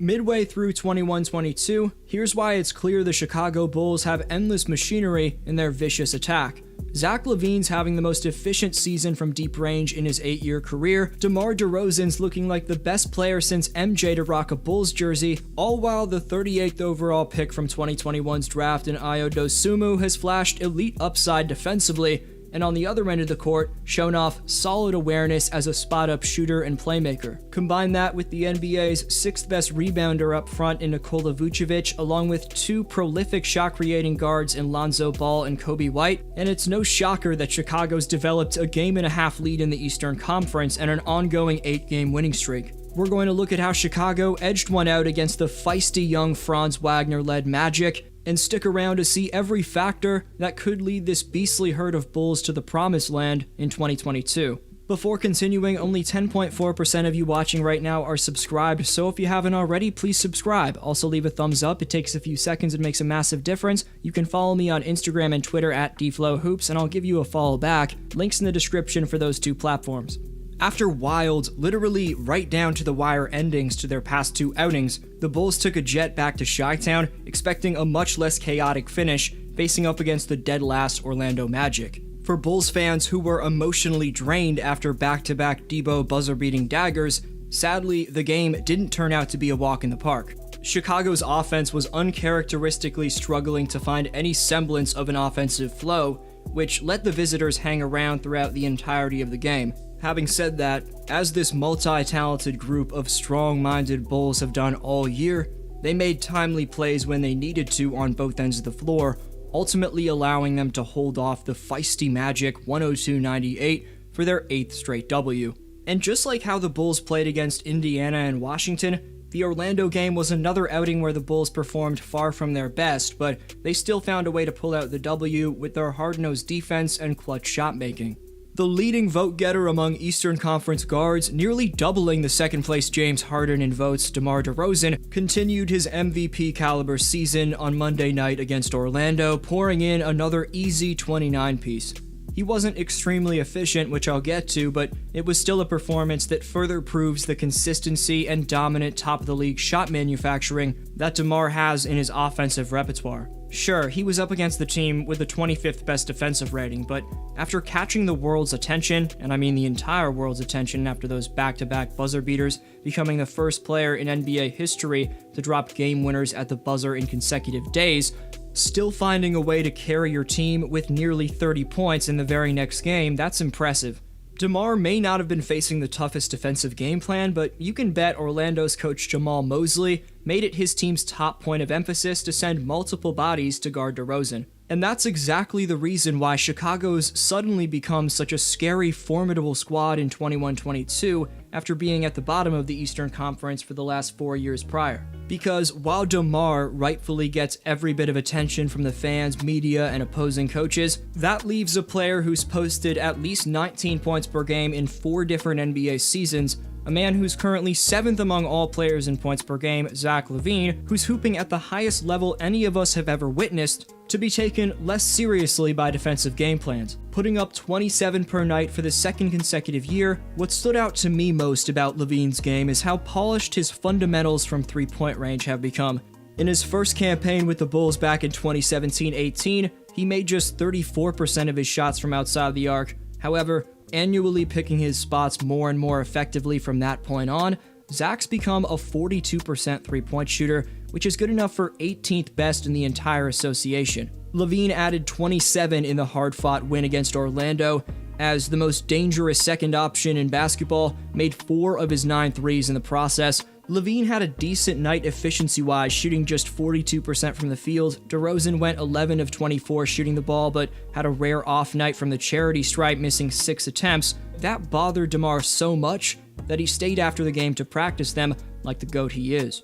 Midway through 21-22, here's why it's clear the Chicago Bulls have endless machinery in their vicious attack. Zach LaVine's having the most efficient season from deep range in his 8-year career, DeMar DeRozan's looking like the best player since MJ to rock a Bulls jersey, all while the 38th overall pick from 2021's draft in Ayo Dosunmu has flashed elite upside defensively, and on the other end of the court, shown off solid awareness as a spot-up shooter and playmaker. Combine that with the NBA's 6th best rebounder up front in Nikola Vucevic, along with 2 prolific shot-creating guards in Lonzo Ball and Kobe White, and it's no shocker that Chicago's developed a game-and-a-half lead in the Eastern Conference and an ongoing 8-game winning streak. We're going to look at how Chicago edged one out against the feisty young Franz Wagner-led Magic, and stick around to see every factor that could lead this beastly herd of Bulls to the promised land in 2022. Before continuing, only 10.4% of you watching right now are subscribed, so if you haven't already, please subscribe. Also leave a thumbs up, it takes a few seconds and makes a massive difference. You can follow me on Instagram and Twitter at DFlowHoops, and I'll give you a follow back. Links in the description for those 2 platforms. After wild, literally right down to the wire endings to their past 2 outings, the Bulls took a jet back to Chi-Town, expecting a much less chaotic finish, facing up against the dead last Orlando Magic. For Bulls fans who were emotionally drained after back-to-back Deebo buzzer-beating daggers, sadly, the game didn't turn out to be a walk in the park. Chicago's offense was uncharacteristically struggling to find any semblance of an offensive flow, which let the visitors hang around throughout the entirety of the game. Having said that, as this multi-talented group of strong-minded Bulls have done all year, they made timely plays when they needed to on both ends of the floor, ultimately allowing them to hold off the feisty Magic 102-98 for their 8th straight W. And just like how the Bulls played against Indiana and Washington, the Orlando game was another outing where the Bulls performed far from their best, but they still found a way to pull out the W with their hard-nosed defense and clutch shot-making. The leading vote-getter among Eastern Conference guards, nearly doubling the second-place James Harden in votes, DeMar DeRozan, continued his MVP-caliber season on Monday night against Orlando, pouring in another easy 29-piece. He wasn't extremely efficient, which I'll get to, but it was still a performance that further proves the consistency and dominant top-of-the-league shot manufacturing that DeMar has in his offensive repertoire. Sure, he was up against the team with the 25th best defensive rating, but after catching the world's attention, and I mean the entire world's attention after those back-to-back buzzer beaters, becoming the first player in NBA history to drop game winners at the buzzer in consecutive days, still finding a way to carry your team with nearly 30 points in the very next game, that's impressive. DeMar may not have been facing the toughest defensive game plan, but you can bet Orlando's coach Jamal Mosley made it his team's top point of emphasis to send multiple bodies to guard DeRozan. And that's exactly the reason why Chicago's suddenly become such a scary, formidable squad in 21-22 after being at the bottom of the Eastern Conference for the last 4 years prior. Because while DeMar rightfully gets every bit of attention from the fans, media, and opposing coaches, that leaves a player who's posted at least 19 points per game in 4 different NBA seasons, a man who's currently 7th among all players in points per game, Zach LaVine, who's hooping at the highest level any of us have ever witnessed, to be taken less seriously by defensive game plans. Putting up 27 per night for the 2nd consecutive year, what stood out to me most about LaVine's game is how polished his fundamentals from three-point range have become. In his first campaign with the Bulls back in 2017-18, he made just 34% of his shots from outside the arc. However, annually picking his spots more and more effectively from that point on, Zach's become a 42% three-point shooter, which is good enough for 18th best in the entire association. LaVine added 27 in the hard-fought win against Orlando, as the most dangerous second option in basketball, made 4 of his 9 threes in the process. LaVine had a decent night efficiency-wise, shooting just 42% from the field. DeRozan went 11 of 24 shooting the ball, but had a rare off night from the charity stripe, missing 6 attempts. That bothered DeMar so much that he stayed after the game to practice them like the GOAT he is.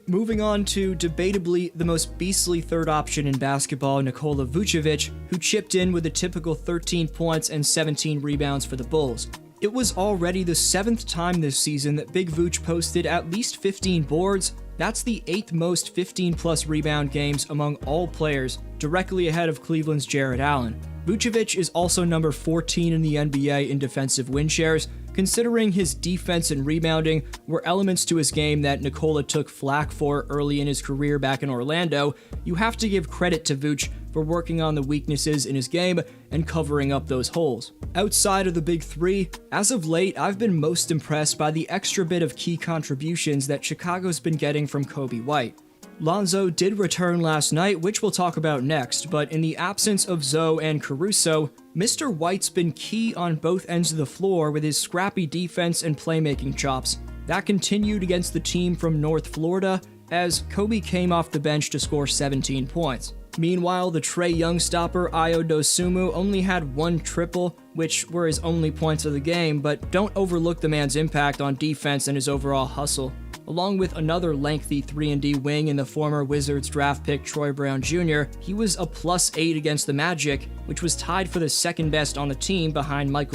Moving on to debatably the most beastly third option in basketball, Nikola Vucevic, who chipped in with a typical 13 points and 17 rebounds for the Bulls. It was already the 7th time this season that Big Vooch posted at least 15 boards. That's the 8th most 15-plus rebound games among all players, directly ahead of Cleveland's Jarrett Allen. Vucevic is also number 14 in the NBA in defensive win shares, Considering his defense and rebounding were elements to his game that Nikola took flack for early in his career back in Orlando, you have to give credit to Vooch for working on the weaknesses in his game and covering up those holes. Outside of the big three, as of late, I've been most impressed by the extra bit of key contributions that Chicago's been getting from Coby White. Lonzo did return last night, which we'll talk about next, but in the absence of Zoe and Caruso, Mr. White's been key on both ends of the floor with his scrappy defense and playmaking chops. That continued against the team from North Florida, as Coby came off the bench to score 17 points. Meanwhile, the Trae Young stopper Ayo Dosunmu only had one triple, which were his only points of the game, but don't overlook the man's impact on defense and his overall hustle. Along with another lengthy 3-and-D wing in the former Wizards draft pick Troy Brown Jr., he was a +8 against the Magic, which was tied for the second best on the team behind DeMar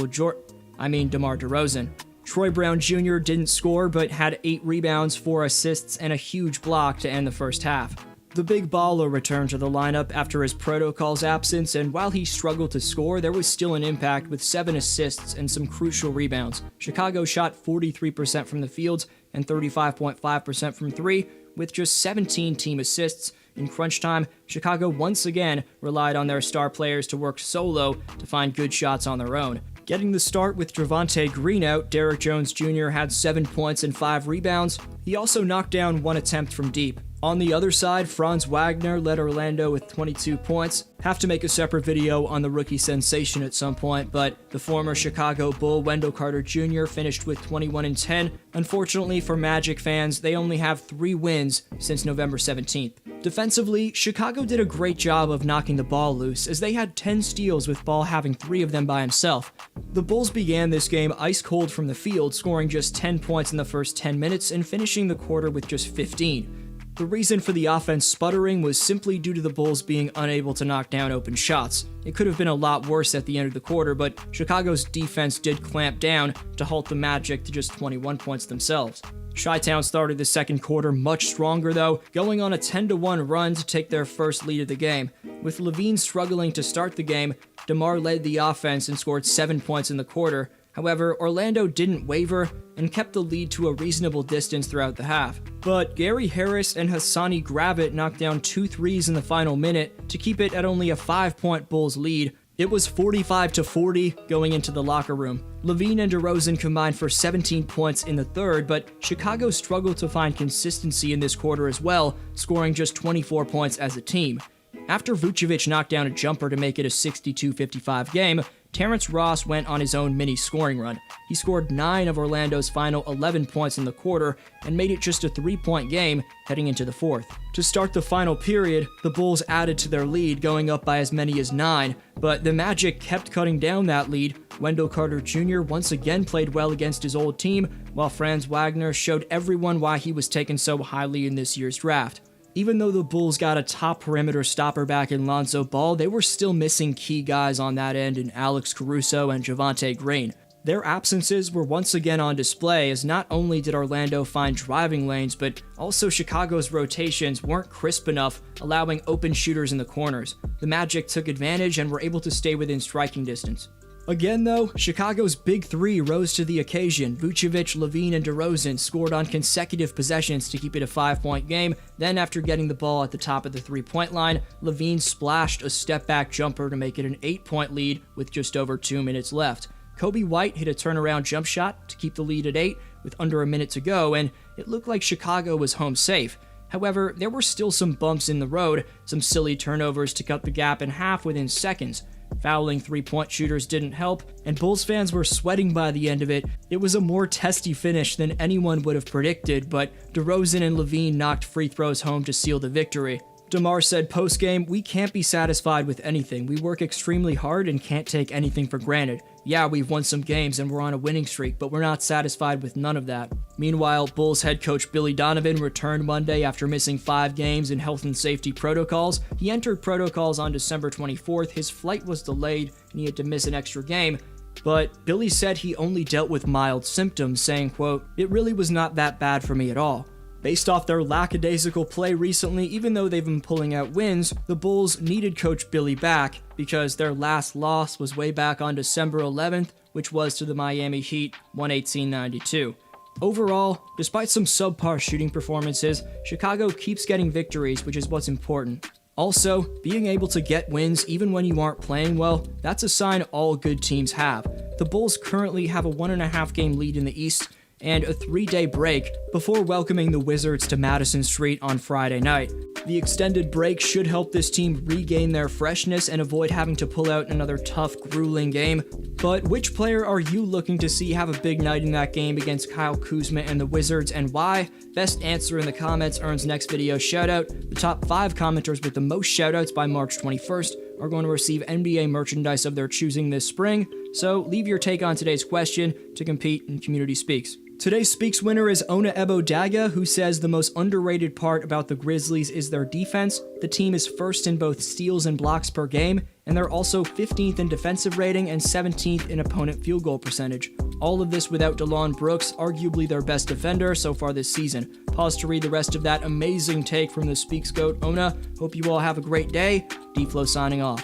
DeRozan. Troy Brown Jr. didn't score but had 8 rebounds, 4 assists, and a huge block to end the first half. The big baller returned to the lineup after his protocol's absence, and while he struggled to score, there was still an impact with 7 assists and some crucial rebounds. Chicago shot 43% from the field and 35.5% from 3, with just 17 team assists. In crunch time, Chicago once again relied on their star players to work solo to find good shots on their own. Getting the start with Javonte Green out, Derrick Jones Jr. had 7 points and 5 rebounds. He also knocked down 1 attempt from deep. On the other side, Franz Wagner led Orlando with 22 points. Have to make a separate video on the rookie sensation at some point, but the former Chicago Bull Wendell Carter Jr. finished with 21-10. Unfortunately for Magic fans, they only have 3 wins since November 17th. Defensively, Chicago did a great job of knocking the ball loose, as they had 10 steals with Ball having 3 of them by himself. The Bulls began this game ice cold from the field, scoring just 10 points in the first 10 minutes and finishing the quarter with just 15. The reason for the offense sputtering was simply due to the Bulls being unable to knock down open shots. It could have been a lot worse at the end of the quarter, but Chicago's defense did clamp down to halt the Magic to just 21 points themselves. Chi-Town started the second quarter much stronger though, going on a 10-1 run to take their first lead of the game. With Levine struggling to start the game, DeMar led the offense and scored 7 points in the quarter. However, Orlando didn't waver and kept the lead to a reasonable distance throughout the half. But Gary Harris and Hassani Gravett knocked down 2 threes in the final minute to keep it at only a 5-point Bulls lead. It was 45-40 going into the locker room. Levine and DeRozan combined for 17 points in the third, but Chicago struggled to find consistency in this quarter as well, scoring just 24 points as a team. After Vucevic knocked down a jumper to make it a 62-55 game, Terrence Ross went on his own mini scoring run. He scored 9 of Orlando's final 11 points in the quarter and made it just a 3-point game heading into the fourth. To start the final period, the Bulls added to their lead, going up by as many as 9, but the Magic kept cutting down that lead. Wendell Carter Jr. once again played well against his old team, while Franz Wagner showed everyone why he was taken so highly in this year's draft. Even though the Bulls got a top perimeter stopper back in Lonzo Ball, they were still missing key guys on that end in Alex Caruso and Javonte Green. Their absences were once again on display, as not only did Orlando find driving lanes, but also Chicago's rotations weren't crisp enough, allowing open shooters in the corners. The Magic took advantage and were able to stay within striking distance. Again though, Chicago's big 3 rose to the occasion. Vucevic, Levine, and DeRozan scored on consecutive possessions to keep it a 5-point game. Then after getting the ball at the top of the 3-point line, Levine splashed a step-back jumper to make it an 8-point lead with just over 2 minutes left. Coby White hit a turnaround jump shot to keep the lead at 8 with under a minute to go, and it looked like Chicago was home safe. However, there were still some bumps in the road, some silly turnovers to cut the gap in half within seconds. Fouling 3-point shooters didn't help, and Bulls fans were sweating by the end of it. It was a more testy finish than anyone would have predicted, but DeRozan and Levine knocked free throws home to seal the victory. DeMar said post-game, "We can't be satisfied with anything. We work extremely hard and can't take anything for granted. Yeah, we've won some games and we're on a winning streak, but we're not satisfied with none of that." Meanwhile, Bulls head coach Billy Donovan returned Monday after missing 5 games in health and safety protocols. He entered protocols on December 24th. His flight was delayed and he had to miss an extra game. But Billy said he only dealt with mild symptoms, saying, quote, "It really was not that bad for me at all." Based off their lackadaisical play recently, even though they've been pulling out wins, the Bulls needed Coach Billy back because their last loss was way back on December 11th, which was to the Miami Heat 118-92. Overall, despite some subpar shooting performances, Chicago keeps getting victories, which is what's important. Also, being able to get wins even when you aren't playing well, that's a sign all good teams have. The Bulls currently have a 1.5 game lead in the East, and a 3-day break before welcoming the Wizards to Madison Street on Friday night. The extended break should help this team regain their freshness and avoid having to pull out another tough, grueling game. But which player are you looking to see have a big night in that game against Kyle Kuzma and the Wizards, and why? Best answer in the comments earns next video shoutout. The top 5 commenters with the most shoutouts by March 21st are going to receive NBA merchandise of their choosing this spring, so leave your take on today's question to compete in Community Speaks. Today's Speaks winner is Ona Ebodaga, who says the most underrated part about the Grizzlies is their defense. The team is first in both steals and blocks per game, and they're also 15th in defensive rating and 17th in opponent field goal percentage. All of this without DeLon Brooks, arguably their best defender so far this season. Pause to read the rest of that amazing take from the Speaks GOAT, Ona. Hope you all have a great day. D-Flow signing off.